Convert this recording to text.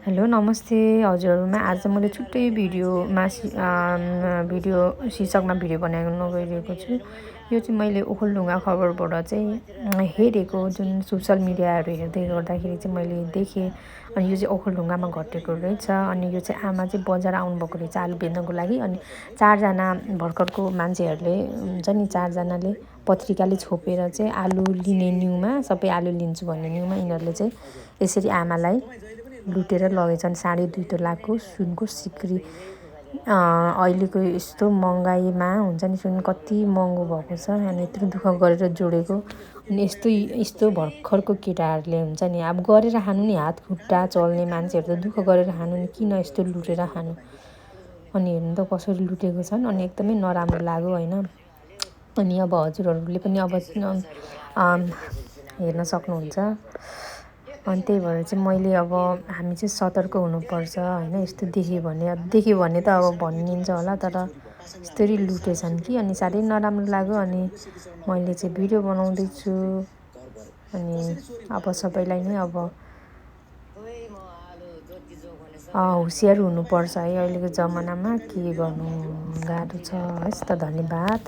Hello नमस्ते हजुरहरुमा आज मैले छुट्टै भिडियो शीर्षकमा भिडियो बनाउन गइरहेको छु। यो चाहिँ मैले ओखलढुङ्गा खबरबाट चाहिँ हेरेको जुन सोशल मिडियाहरू हेर्दै गर्दाखेरि चाहिँ मैले देखेँ। अनि यो चाहिँ ओखलढुङ्गामा घटेको रहेछ। अनि यो चाहिँ आमा चाहिँ बजार आउनुभएको रहेछ आलु बेच्नको लागि। अनि चारजना भर्खरको मान्छेहरूले हुन्छ नि चारजनाले पत्रिकाले छोपेर चाहिँ आलु लिने न्युमा सबै आलु लिन्छु भन्ने न्युमा यिनीहरूले चाहिँ यसरी आमालाई लुटेर लगेछन्। 2.5 तोलाको सुनको सिक्री। अहिलेको यस्तो महँगाइमा हुन्छ नि सुन कति महँगो भएको छ। अनि यत्रो दुःख गरेर जोडेको अनि यस्तो भर्खरको केटाहरूले हुन्छ नि अब गरेर खानु नि हात खुट्टा चल्ने मान्छेहरू त दुःख गरेर खानु नि किन यस्तो लुटेर खानु। अनि हेर्नु त कसरी लुटेको छन्। अनि एकदमै नराम्रो लाग्यो हैन। अनि अब हजुरहरूले पनि अब हेर्न सक्नुहुन्छ। अनि त्यही भएर चाहिँ मैले अब हामी चाहिँ सतर्क हुनुपर्छ हैन। यस्तो देख्यो भने त अब भनिन्छ होला तर यस्तरी लुटेछन् कि अनि साह्रै नराम्रो लाग्यो। अनि मैले चाहिँ भिडियो बनाउँदै छु। अनि अब सबैलाई नै अब होसियार हुनुपर्छ है अहिलेको जमानामा के गर्नु गाह्रो छ। हस् त धन्यवाद।